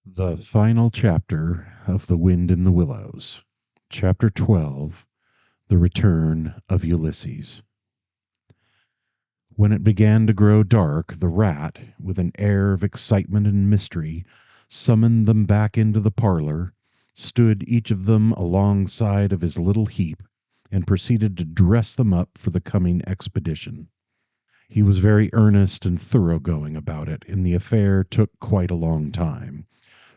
The final chapter of The Wind in the Willows. Chapter 12. The Return of Ulysses. When it began to grow dark, the rat, with an air of excitement and mystery, summoned them back into the parlor, stood each of them alongside of his little heap, and proceeded to dress them up for the coming expedition. He was very earnest and thoroughgoing about it, and the affair took quite a long time.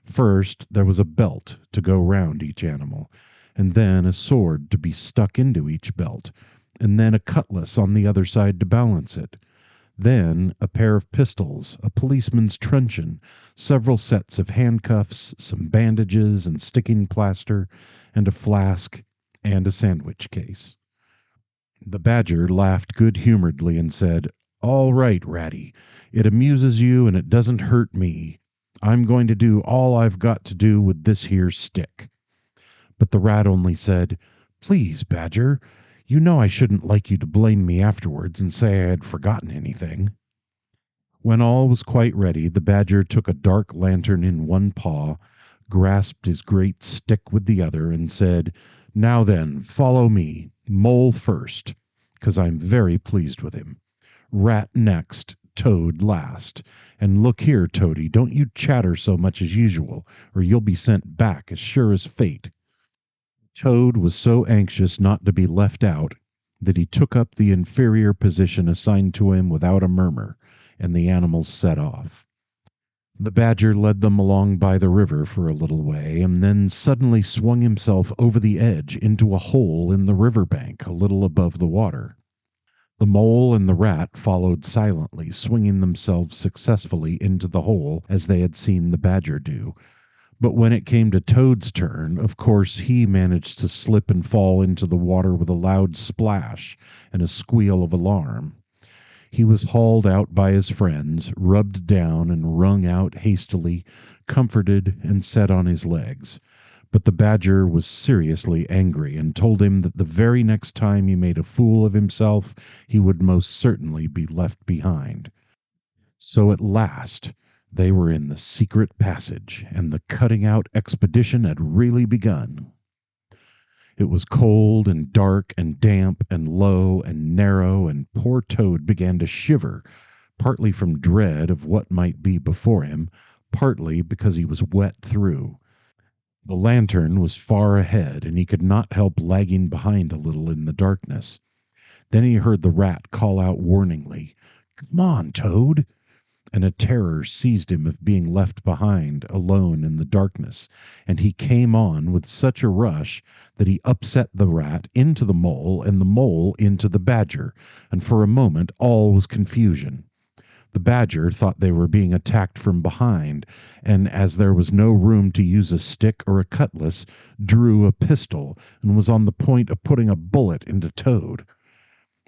First, there was a belt to go round each animal, and then a sword to be stuck into each belt, and then a cutlass on the other side to balance it. Then a pair of pistols, a policeman's truncheon, several sets of handcuffs, some bandages and sticking plaster, and a flask and a sandwich case. The badger laughed good-humoredly and said, "All right, Ratty. It amuses you and it doesn't hurt me. I'm going to do all I've got to do with this here stick." But the rat only said, "Please, Badger, you know I shouldn't like you to blame me afterwards and say I had forgotten anything." When all was quite ready, the badger took a dark lantern in one paw, grasped his great stick with the other, and said, "Now then, follow me. Mole first, 'cause I'm very pleased with him. Rat next, Toad last. And look here, Toady, don't you chatter so much as usual, or you'll be sent back as sure as fate." Toad was so anxious not to be left out that he took up the inferior position assigned to him without a murmur, and the animals set off. The badger led them along by the river for a little way, and then suddenly swung himself over the edge into a hole in the river bank a little above the water. The mole and the rat followed silently, swinging themselves successfully into the hole as they had seen the badger do. But when it came to Toad's turn, of course he managed to slip and fall into the water with a loud splash and a squeal of alarm. He was hauled out by his friends, rubbed down and wrung out hastily, comforted, and set on his legs. But the badger was seriously angry, and told him that the very next time he made a fool of himself he would most certainly be left behind. So at last they were in the secret passage, and the cutting out expedition had really begun. It was cold and dark and damp and low and narrow, and poor Toad began to shiver, partly from dread of what might be before him, partly because he was wet through. The lantern was far ahead, and he could not help lagging behind a little in the darkness. Then he heard the rat call out warningly, "Come on, Toad!" And a terror seized him of being left behind, alone in the darkness, and he came on with such a rush that he upset the rat into the mole and the mole into the badger, and for a moment all was confusion. The badger thought they were being attacked from behind, and as there was no room to use a stick or a cutlass, drew a pistol and was on the point of putting a bullet into Toad.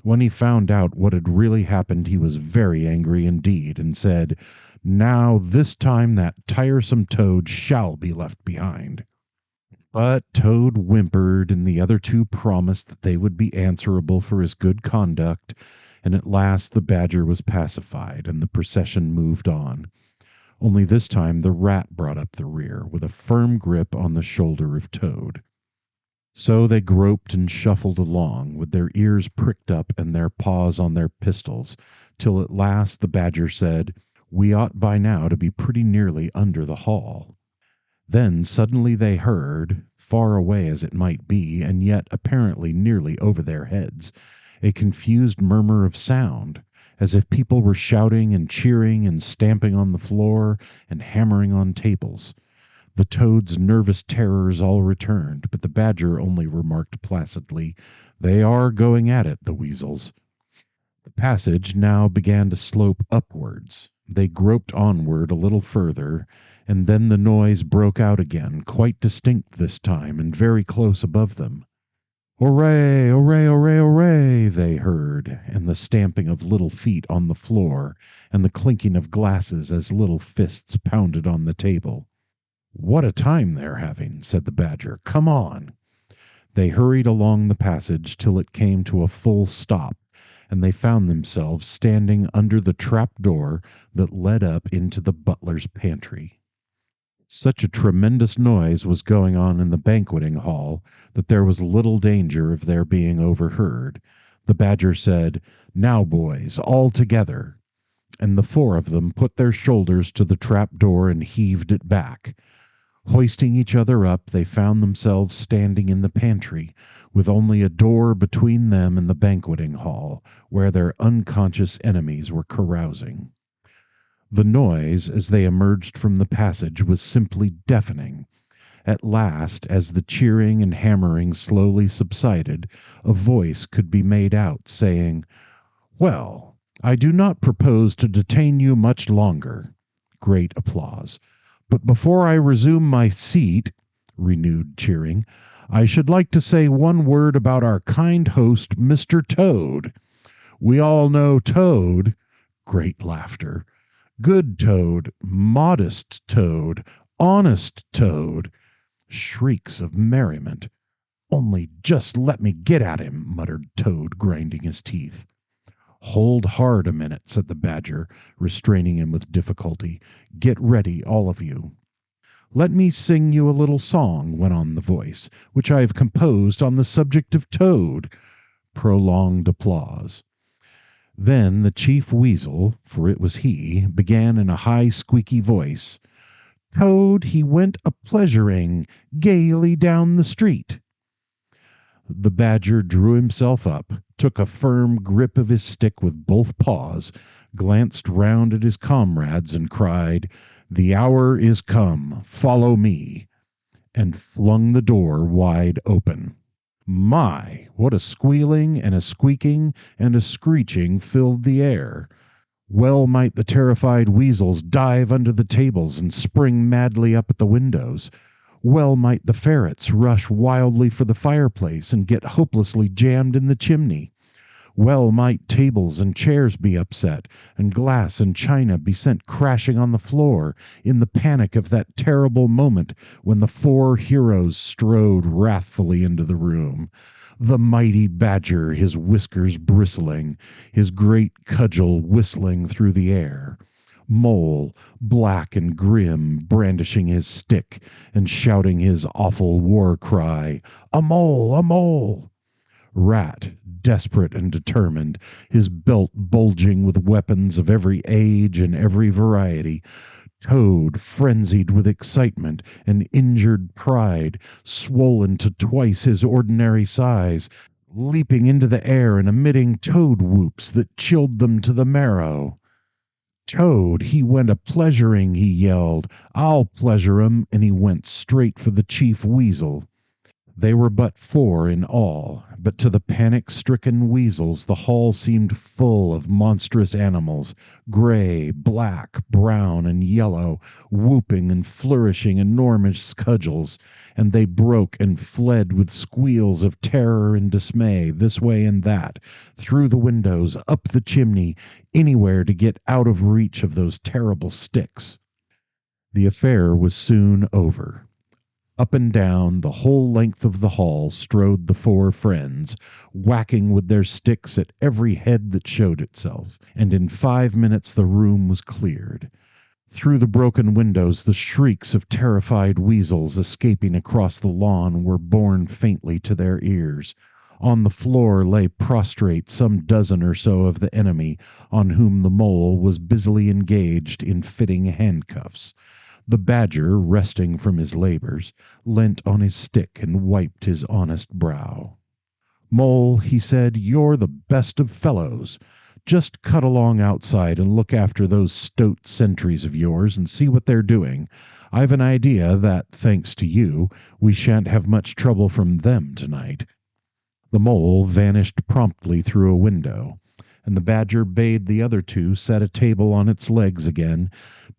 When he found out what had really happened, he was very angry indeed, and said, "Now this time that tiresome Toad shall be left behind." But Toad whimpered, and the other two promised that they would be answerable for his good conduct, and at last the badger was pacified, and the procession moved on. Only this time the rat brought up the rear, with a firm grip on the shoulder of Toad. So they groped and shuffled along, with their ears pricked up and their paws on their pistols, till at last the badger said, "We ought by now to be pretty nearly under the hall." Then suddenly they heard, far away as it might be, and yet apparently nearly over their heads, a confused murmur of sound, as if people were shouting and cheering and stamping on the floor and hammering on tables. The Toad's nervous terrors all returned, but the badger only remarked placidly, "They are going at it, the weasels." The passage now began to slope upwards. They groped onward a little further, and then the noise broke out again, quite distinct this time, and very close above them. "Hooray, hooray, hooray, hooray!" they heard, and the stamping of little feet on the floor, and the clinking of glasses as little fists pounded on the table. "What a time they're having," said the badger. "Come on." They hurried along the passage till it came to a full stop, and they found themselves standing under the trap door that led up into the butler's pantry. Such a tremendous noise was going on in the banqueting hall that there was little danger of their being overheard. The badger said, "Now, boys, all together." And the four of them put their shoulders to the trap door and heaved it back. Hoisting each other up, they found themselves standing in the pantry, with only a door between them and the banqueting hall, where their unconscious enemies were carousing. The noise, as they emerged from the passage, was simply deafening. At last, as the cheering and hammering slowly subsided, a voice could be made out, saying, "Well, I do not propose to detain you much longer." Great applause. "But before I resume my seat," renewed cheering, "I should like to say one word about our kind host, Mr. Toad. We all know Toad." Great laughter. "Good Toad, modest Toad, honest Toad." Shrieks of merriment. "Only just let me get at him," muttered Toad, grinding his teeth. "Hold hard a minute," said the badger, restraining him with difficulty. "Get ready, all of you." "Let me sing you a little song," went on the voice, "which I have composed on the subject of Toad." Prolonged applause. Then the chief weasel, for it was he, began in a high squeaky voice, "Toad, he went a-pleasuring gaily down the street." The badger drew himself up, took a firm grip of his stick with both paws, glanced round at his comrades, and cried, "The hour is come, follow me," and flung the door wide open. My, what a squealing and a squeaking and a screeching filled the air! Well might the terrified weasels dive under the tables and spring madly up at the windows. Well might the ferrets rush wildly for the fireplace and get hopelessly jammed in the chimney. Well might tables and chairs be upset, and glass and china be sent crashing on the floor in the panic of that terrible moment when the four heroes strode wrathfully into the room. The mighty badger, his whiskers bristling, his great cudgel whistling through the air. Mole, black and grim, brandishing his stick and shouting his awful war cry, "A mole! A mole!" Rat, desperate and determined, his belt bulging with weapons of every age and every variety. Toad, frenzied with excitement and injured pride, swollen to twice his ordinary size, leaping into the air and emitting toad whoops that chilled them to the marrow. "Toad, he went a-pleasuring," he yelled. "I'll pleasure him," and he went straight for the chief weasel. They were but four in all, but to the panic-stricken weasels the hall seemed full of monstrous animals, gray, black, brown, and yellow, whooping and flourishing enormous cudgels, and they broke and fled with squeals of terror and dismay, this way and that, through the windows, up the chimney, anywhere to get out of reach of those terrible sticks. The affair was soon over. Up and down the whole length of the hall strode the four friends, whacking with their sticks at every head that showed itself, and in 5 minutes the room was cleared. Through the broken windows the shrieks of terrified weasels escaping across the lawn were borne faintly to their ears. On the floor lay prostrate some dozen or so of the enemy, on whom the mole was busily engaged in fitting handcuffs. The badger, resting from his labors, leant on his stick and wiped his honest brow. "Mole," he said, "you're the best of fellows. Just cut along outside and look after those stoat sentries of yours and see what they're doing. I've an idea that, thanks to you, we shan't have much trouble from them tonight." The mole vanished promptly through a window, and the badger bade the other two set a table on its legs again,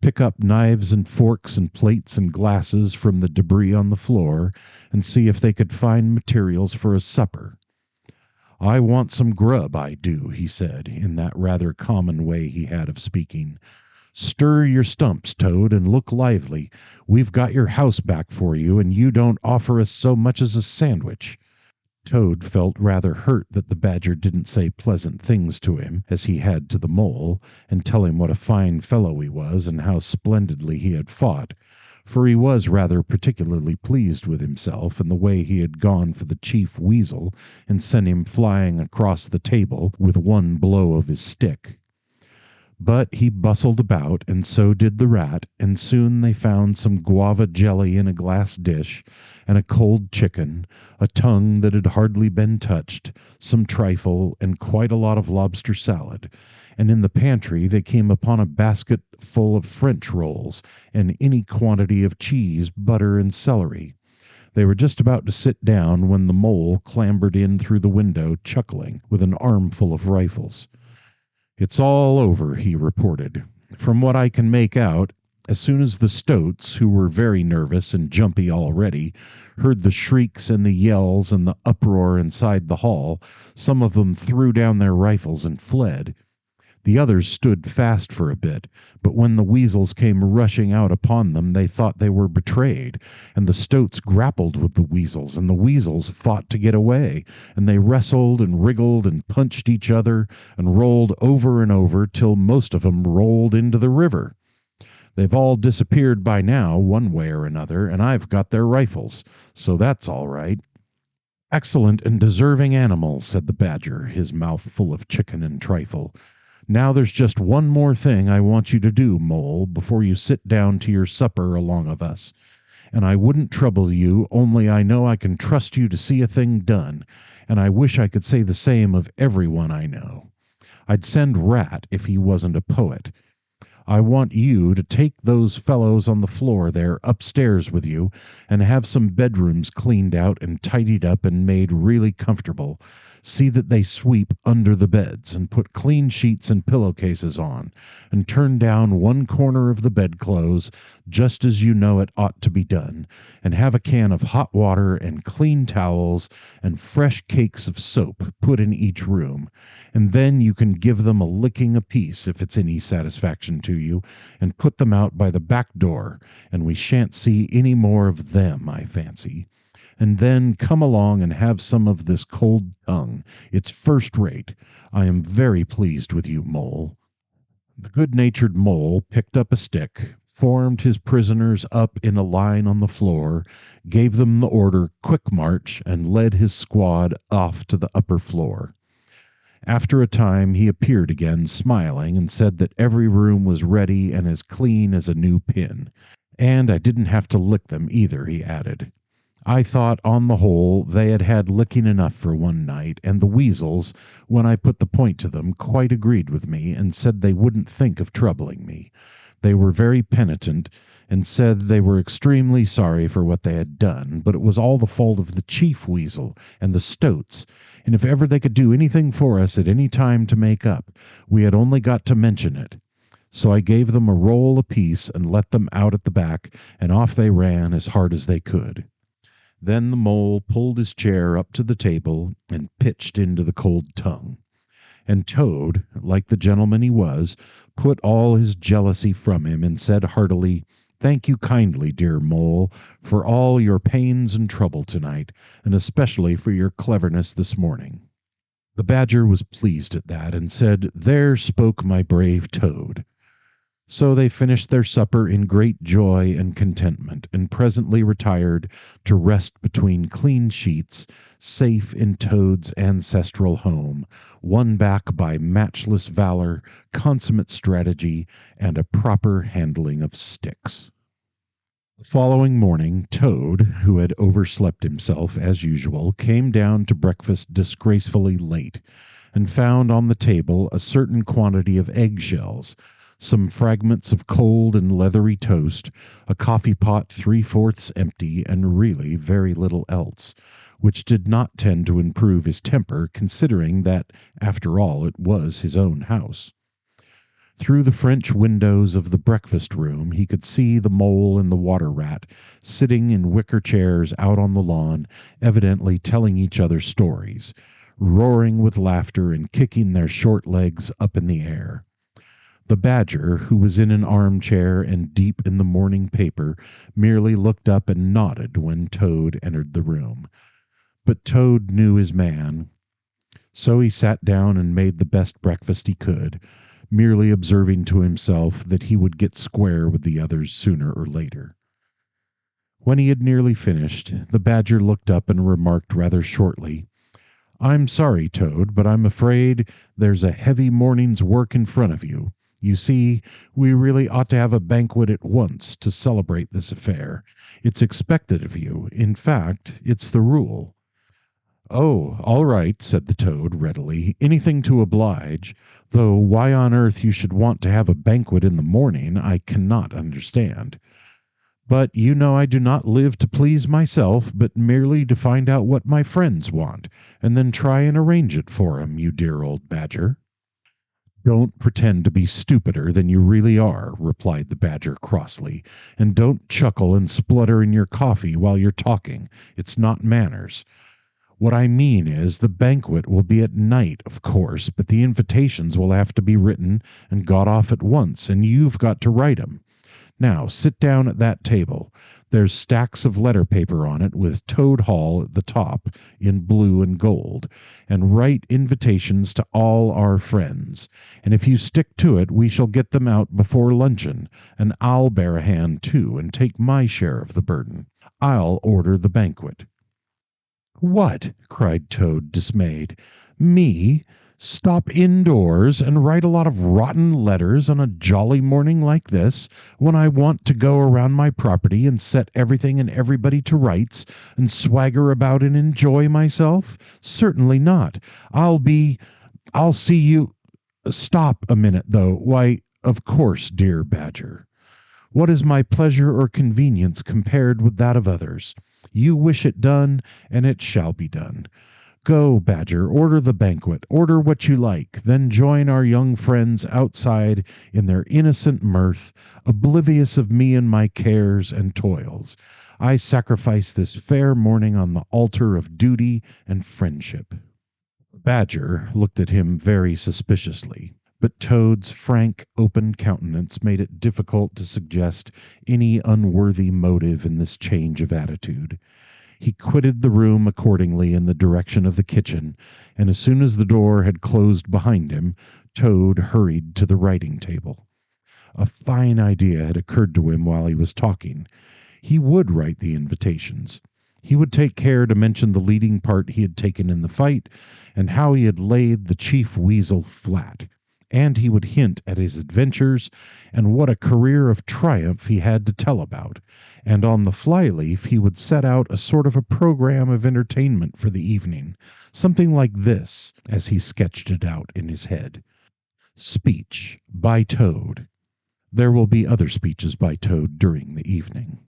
pick up knives and forks and plates and glasses from the debris on the floor, and see if they could find materials for a supper. "I want some grub, I do," he said, in that rather common way he had of speaking. "Stir your stumps, Toad, and look lively. We've got your house back for you, and you don't offer us so much as a sandwich." Toad felt rather hurt that the badger didn't say pleasant things to him, as he had to the mole, and tell him what a fine fellow he was and how splendidly he had fought, for he was rather particularly pleased with himself and the way he had gone for the chief weasel and sent him flying across the table with one blow of his stick. But he bustled about, and so did the rat, and soon they found some guava jelly in a glass dish, and a cold chicken, a tongue that had hardly been touched, some trifle, and quite a lot of lobster salad. And in the pantry they came upon a basket full of French rolls, and any quantity of cheese, butter, and celery. They were just about to sit down when the mole clambered in through the window, chuckling, with an armful of rifles. "It's all over," he reported. "From what I can make out, as soon as the stoats, who were very nervous and jumpy already, heard the shrieks and the yells and the uproar inside the hall, some of them threw down their rifles and fled. The others stood fast for a bit, but when the weasels came rushing out upon them, they thought they were betrayed, and the stoats grappled with the weasels, and the weasels fought to get away, and they wrestled and wriggled and punched each other and rolled over and over till most of 'em rolled into the river. They've all disappeared by now, one way or another, and I've got their rifles, so that's all right." "Excellent and deserving animals," said the badger, his mouth full of chicken and trifle. "Now there's just one more thing I want you to do, Mole, before you sit down to your supper along of us. And I wouldn't trouble you, only I know I can trust you to see a thing done, and I wish I could say the same of everyone I know. I'd send Rat if he wasn't a poet. I want you to take those fellows on the floor there upstairs with you and have some bedrooms cleaned out and tidied up and made really comfortable. See that they sweep under the beds and put clean sheets and pillowcases on, and turn down one corner of the bedclothes just as you know it ought to be done, and have a can of hot water and clean towels and fresh cakes of soap put in each room, and then you can give them a licking apiece if it's any satisfaction to you, and put them out by the back door, and we shan't see any more of them, I fancy. And then come along and have some of this cold tongue. It's first rate. I am very pleased with you, Mole." The good-natured Mole picked up a stick, formed his prisoners up in a line on the floor, gave them the order "quick march," and led his squad off to the upper floor. After a time he appeared again, smiling, and said that every room was ready and as clean as a new pin. "And I didn't have to lick them either," he added. "I thought, on the whole, they had had licking enough for one night, and the weasels, when I put the point to them, quite agreed with me, and said they wouldn't think of troubling me. They were very penitent, and said they were extremely sorry for what they had done, but it was all the fault of the chief weasel and the stoats, and if ever they could do anything for us at any time to make up, we had only got to mention it. So I gave them a roll apiece and let them out at the back, and off they ran as hard as they could." Then the Mole pulled his chair up to the table and pitched into the cold tongue. And Toad, like the gentleman he was, put all his jealousy from him and said heartily, "Thank you kindly, dear Mole, for all your pains and trouble tonight, and especially for your cleverness this morning." The badger was pleased at that, and said, "There spoke my brave Toad." So they finished their supper in great joy and contentment, and presently retired to rest between clean sheets, safe in Toad's ancestral home, won back by matchless valor, consummate strategy, and a proper handling of sticks. The following morning, Toad, who had overslept himself as usual, came down to breakfast disgracefully late, and found on the table a certain quantity of eggshells, some fragments of cold and leathery toast, a coffee pot 3/4 empty, and really very little else, which did not tend to improve his temper, considering that, after all, it was his own house. Through the French windows of the breakfast room he could see the Mole and the Water Rat sitting in wicker chairs out on the lawn, evidently telling each other stories, roaring with laughter and kicking their short legs up in the air. The badger, who was in an armchair and deep in the morning paper, merely looked up and nodded when Toad entered the room. But Toad knew his man, so he sat down and made the best breakfast he could, merely observing to himself that he would get square with the others sooner or later. When he had nearly finished, the Badger looked up and remarked rather shortly, "I'm sorry, Toad, but I'm afraid there's a heavy morning's work in front of you. You see, we really ought to have a banquet at once to celebrate this affair. It's expected of you. In fact, it's the rule." "Oh, all right," said the Toad readily. "Anything to oblige. Though why on earth you should want to have a banquet in the morning, I cannot understand. But you know I do not live to please myself, but merely to find out what my friends want, and then try and arrange it for 'em, you dear old Badger." "Don't pretend to be stupider than you really are," replied the Badger crossly, "and don't chuckle and splutter in your coffee while you're talking. It's not manners. What I mean is, the banquet will be at night, of course, but the invitations will have to be written and got off at once, and you've got to write 'em. Now, sit down at that table. There's stacks of letter paper on it with Toad Hall at the top in blue and gold, and write invitations to all our friends. And if you stick to it, we shall get them out before luncheon, and I'll bear a hand too and take my share of the burden. I'll order the banquet." "What?" cried Toad, dismayed. "Me? Stop indoors and write a lot of rotten letters on a jolly morning like this, when I want to go around my property and set everything and everybody to rights, and swagger about and enjoy myself? Certainly not. I'll see you. Stop a minute, though. Why, of course, dear Badger. What is my pleasure or convenience compared with that of others? You wish it done, and it shall be done. Go, Badger, order the banquet, order what you like, then join our young friends outside in their innocent mirth, oblivious of me and my cares and toils. I sacrifice this fair morning on the altar of duty and friendship." Badger looked at him very suspiciously, but Toad's frank, open countenance made it difficult to suggest any unworthy motive in this change of attitude. He quitted the room accordingly in the direction of the kitchen, and as soon as the door had closed behind him, Toad hurried to the writing table. A fine idea had occurred to him while he was talking. He would write the invitations. He would take care to mention the leading part he had taken in the fight, and how he had laid the chief weasel flat. And he would hint at his adventures, and what a career of triumph he had to tell about. And on the flyleaf he would set out a sort of a program of entertainment for the evening, something like this, as he sketched it out in his head: Speech by Toad. There will be other speeches by Toad during the evening.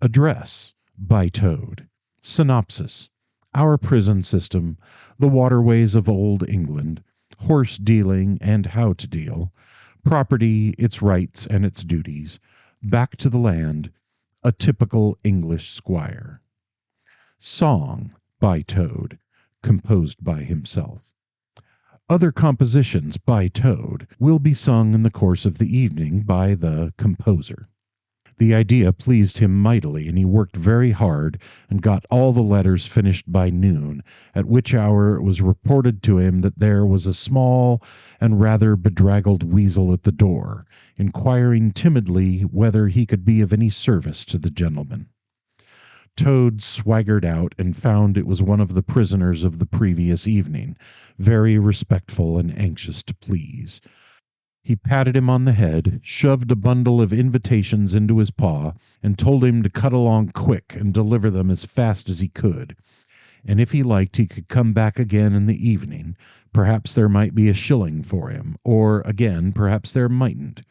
Address by Toad. Synopsis: Our prison system, the waterways of old England, horse dealing and how to deal, property, its rights and its duties, back to the land, a typical English squire. Song by Toad, composed by himself. Other compositions by Toad will be sung in the course of the evening by the composer. The idea pleased him mightily, and he worked very hard and got all the letters finished by noon, at which hour it was reported to him that there was a small and rather bedraggled weasel at the door, inquiring timidly whether he could be of any service to the gentleman. Toad swaggered out and found it was one of the prisoners of the previous evening, very respectful and anxious to please. He patted him on the head, shoved a bundle of invitations into his paw, and told him to cut along quick and deliver them as fast as he could. And if he liked, he could come back again in the evening. Perhaps there might be a shilling for him, or, again, perhaps there mightn't.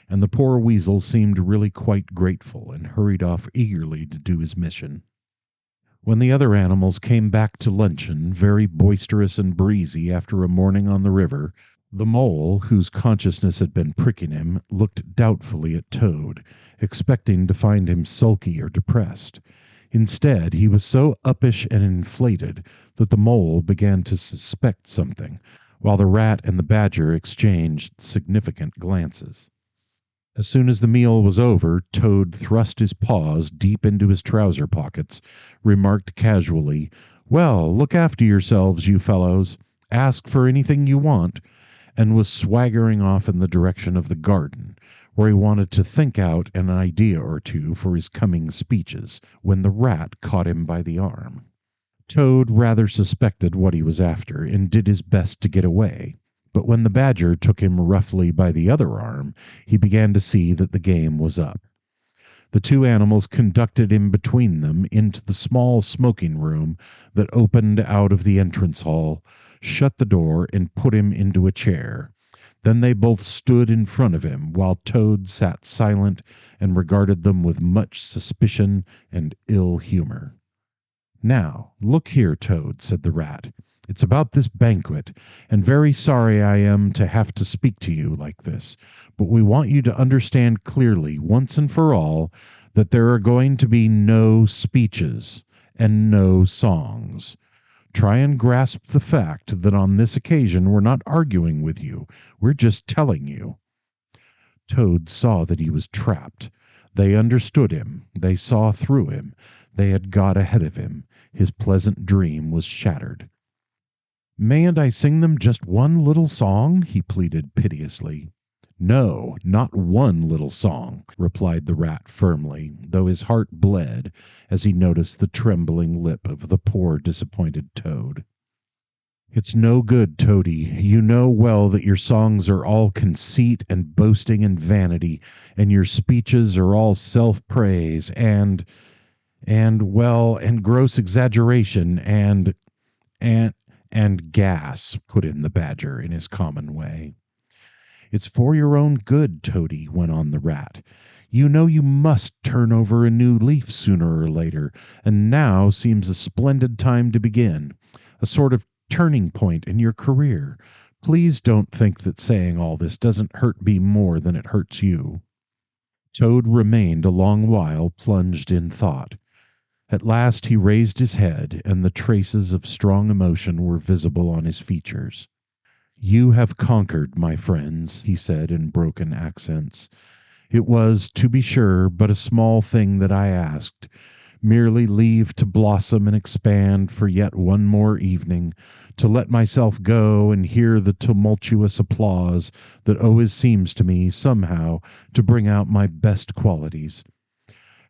And the poor weasel seemed really quite grateful, and hurried off eagerly to do his mission. When the other animals came back to luncheon, very boisterous and breezy after a morning on the river, the mole, whose consciousness had been pricking him, looked doubtfully at Toad, expecting to find him sulky or depressed. Instead, he was so uppish and inflated that the mole began to suspect something, while the rat and the badger exchanged significant glances. As soon as the meal was over, Toad thrust his paws deep into his trouser pockets, remarked casually, "Well, look after yourselves, you fellows. Ask for anything you want," and was swaggering off in the direction of the garden, where he wanted to think out an idea or two for his coming speeches, when the rat caught him by the arm. Toad rather suspected what he was after and did his best to get away. But when the badger took him roughly by the other arm, he began to see that the game was up. The two animals conducted him between them into the small smoking room that opened out of the entrance hall, shut the door, and put him into a chair. Then they both stood in front of him, while Toad sat silent and regarded them with much suspicion and ill humor. "Now, look here, Toad," said the rat. "It's about this banquet, and very sorry I am to have to speak to you like this, but we want you to understand clearly, once and for all, that there are going to be no speeches and no songs. Try and grasp the fact that on this occasion we're not arguing with you, we're just telling you." Toad saw that he was trapped. They understood him. They saw through him. They had got ahead of him. His pleasant dream was shattered. "Mayn't I sing them just one little song?" he pleaded piteously. "No, not one little song," replied the rat firmly, though his heart bled as he noticed the trembling lip of the poor disappointed Toad. "It's no good, Toady. You know well that your songs are all conceit and boasting and vanity, and your speeches are all self-praise and gross exaggeration and gas," put in the badger in his common way. "It's for your own good, Toady," went on the rat. "You know you must turn over a new leaf sooner or later, and now seems a splendid time to begin, a sort of turning point in your career. Please don't think that saying all this doesn't hurt me more than it hurts you." Toad remained a long while plunged in thought. At last he raised his head, and the traces of strong emotion were visible on his features. "You have conquered, my friends," he said in broken accents. "It was, to be sure, but a small thing that I asked, merely leave to blossom and expand for yet one more evening, to let myself go and hear the tumultuous applause that always seems to me, somehow, to bring out my best qualities.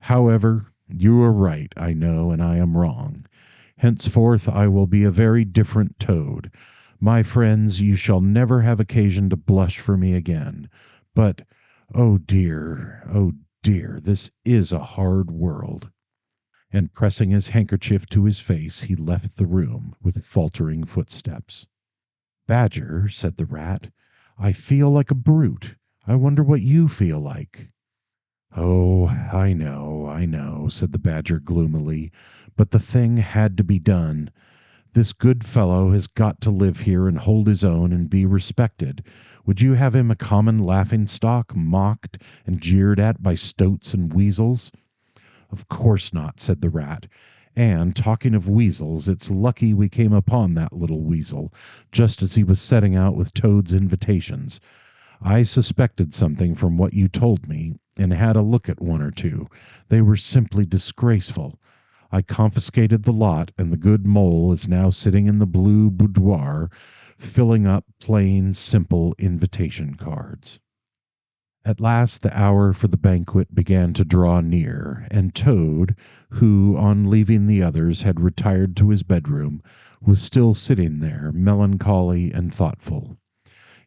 However, you are right, I know, and I am wrong. Henceforth I will be a very different Toad. My friends, you shall never have occasion to blush for me again. But, oh dear, this is a hard world." And pressing his handkerchief to his face, he left the room with faltering footsteps. "Badger," said the rat, "I feel like a brute. I wonder what you feel like." "Oh, I know," said the badger gloomily, "but the thing had to be done. This good fellow has got to live here and hold his own and be respected. Would you have him a common laughing-stock, mocked and jeered at by stoats and weasels?" "Of course not," said the rat. "And, talking of weasels, it's lucky we came upon that little weasel, just as he was setting out with Toad's invitations. I suspected something from what you told me, and had a look at one or two. They were simply disgraceful. I confiscated the lot, and the good mole is now sitting in the blue boudoir, filling up plain, simple invitation cards." At last the hour for the banquet began to draw near, and Toad, who, on leaving the others, had retired to his bedroom, was still sitting there, melancholy and thoughtful.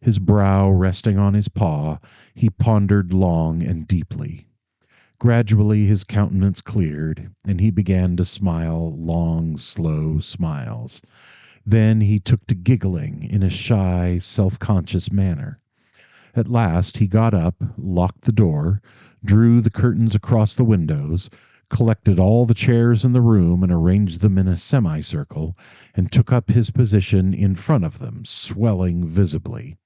His brow resting on his paw, he pondered long and deeply. Gradually his countenance cleared, and he began to smile long, slow smiles. Then he took to giggling in a shy, self-conscious manner. At last he got up, locked the door, drew the curtains across the windows, collected all the chairs in the room and arranged them in a semicircle, and took up his position in front of them, swelling visibly.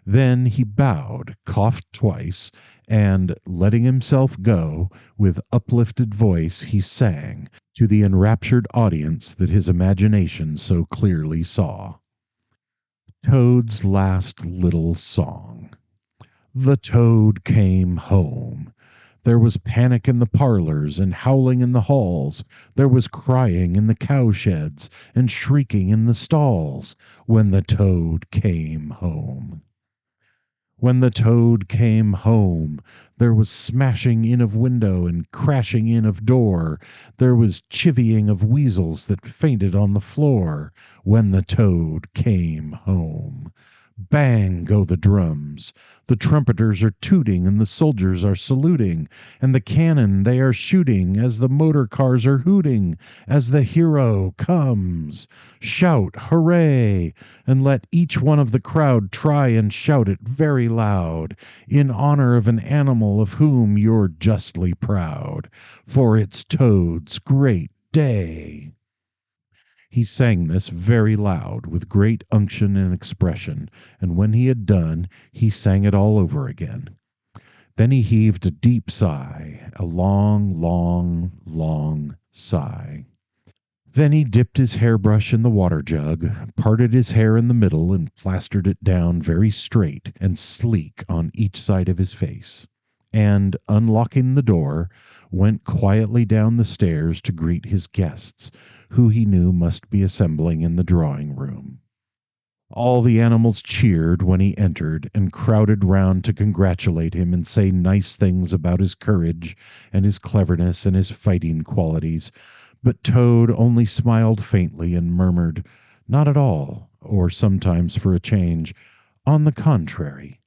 Then he bowed, coughed twice, and, letting himself go, with uplifted voice he sang, to the enraptured audience that his imagination so clearly saw. Toad's last little song. The Toad came home. There was panic in the parlors and howling in the halls. There was crying in the cowsheds and shrieking in the stalls when the Toad came home. When the toad came home, there was smashing in of window and crashing in of door. There was chivying of weasels that fainted on the floor. When the toad came home. Bang go the drums. The trumpeters are tooting, and the soldiers are saluting, and the cannon they are shooting, as the motor cars are hooting, as the hero comes. Shout, hooray! And let each one of the crowd try and shout it very loud, in honor of an animal of whom you're justly proud, for it's Toad's great day. He sang this very loud, with great unction and expression, and when he had done, he sang it all over again. Then he heaved a deep sigh, a long, long, long sigh. Then he dipped his hairbrush in the water jug, parted his hair in the middle, and plastered it down very straight and sleek on each side of his face, and, unlocking the door, went quietly down the stairs to greet his guests, who he knew must be assembling in the drawing room. All the animals cheered when he entered, and crowded round to congratulate him and say nice things about his courage and his cleverness and his fighting qualities. But Toad only smiled faintly and murmured, "Not at all," or sometimes, for a change, "On the contrary."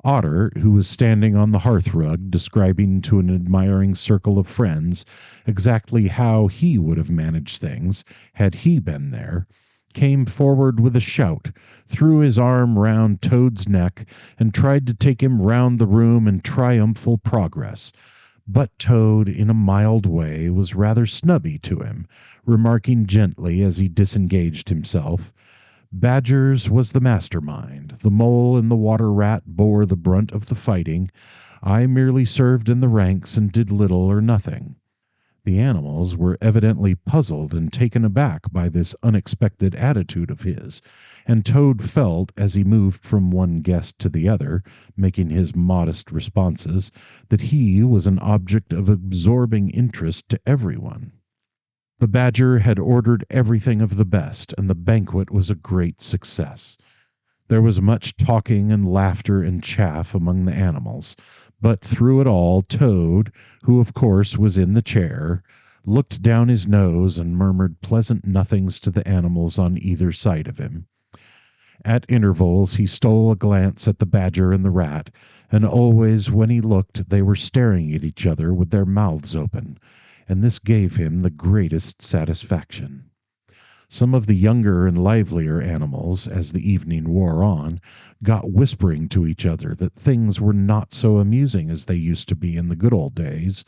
Otter, who was standing on the hearth-rug describing to an admiring circle of friends exactly how he would have managed things had he been there, came forward with a shout, threw his arm round Toad's neck, and tried to take him round the room in triumphal progress. But Toad, in a mild way, was rather snubby to him, remarking gently as he disengaged himself, "Badger's was the mastermind. The mole and the water rat bore the brunt of the fighting. I merely served in the ranks and did little or nothing." The animals were evidently puzzled and taken aback by this unexpected attitude of his, and Toad felt, as he moved from one guest to the other, making his modest responses, that he was an object of absorbing interest to everyone. The Badger had ordered everything of the best, and the banquet was a great success. There was much talking and laughter and chaff among the animals, but through it all Toad, who of course was in the chair, looked down his nose and murmured pleasant nothings to the animals on either side of him. At intervals he stole a glance at the Badger and the Rat, and always when he looked they were staring at each other with their mouths open, and this gave him the greatest satisfaction. Some of the younger and livelier animals, as the evening wore on, got whispering to each other that things were not so amusing as they used to be in the good old days,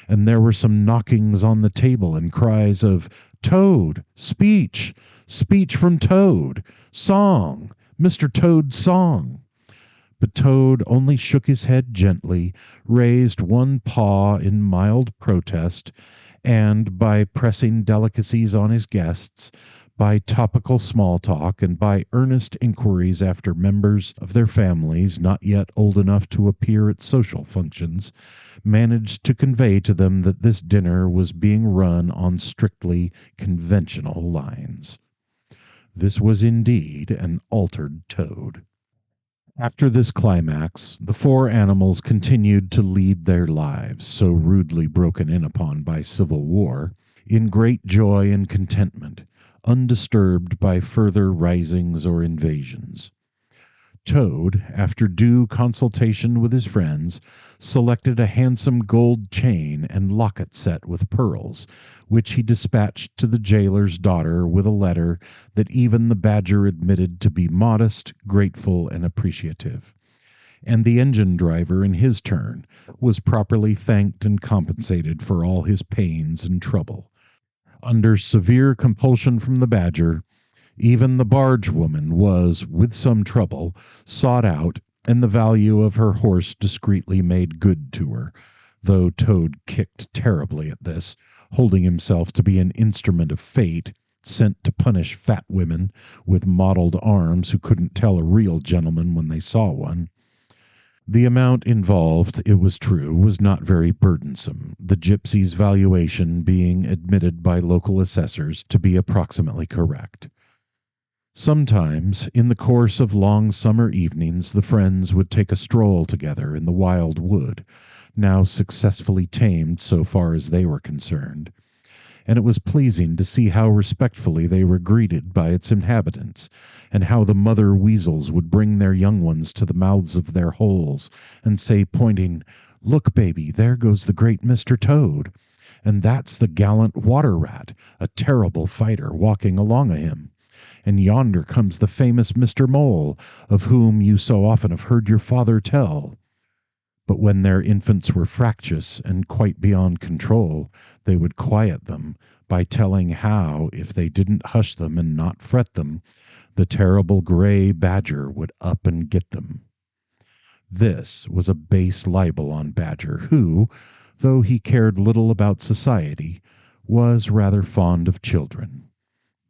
and there were some knockings on the table and cries of "Toad! Speech! Speech from Toad! Song! Mr. Toad's song!" But Toad only shook his head gently, raised one paw in mild protest, and, by pressing delicacies on his guests, by topical small talk, and by earnest inquiries after members of their families not yet old enough to appear at social functions, managed to convey to them that this dinner was being run on strictly conventional lines. This was indeed an altered Toad. After this climax, the four animals continued to lead their lives, so rudely broken in upon by civil war, in great joy and contentment, undisturbed by further risings or invasions. Toad, after due consultation with his friends, selected a handsome gold chain and locket set with pearls, which he dispatched to the jailer's daughter with a letter that even the Badger admitted to be modest, grateful, and appreciative. And the engine driver, in his turn, was properly thanked and compensated for all his pains and trouble. Under severe compulsion from the Badger, even the barge woman was, with some trouble, sought out, and the value of her horse discreetly made good to her, though Toad kicked terribly at this, holding himself to be an instrument of fate, sent to punish fat women with mottled arms who couldn't tell a real gentleman when they saw one. The amount involved, it was true, was not very burdensome, the gypsy's valuation being admitted by local assessors to be approximately correct. Sometimes, in the course of long summer evenings, the friends would take a stroll together in the wild wood, now successfully tamed so far as they were concerned, and it was pleasing to see how respectfully they were greeted by its inhabitants, and how the mother weasels would bring their young ones to the mouths of their holes and say, pointing, "Look, baby, there goes the great Mr. Toad, and that's the gallant water rat, a terrible fighter, walking along a him. And yonder comes the famous Mr. Mole, of whom you so often have heard your father tell." But when their infants were fractious and quite beyond control, they would quiet them by telling how, if they didn't hush them and not fret them, the terrible gray badger would up and get them. This was a base libel on Badger, who, though he cared little about society, was rather fond of children.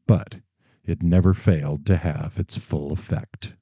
But it never failed to have its full effect.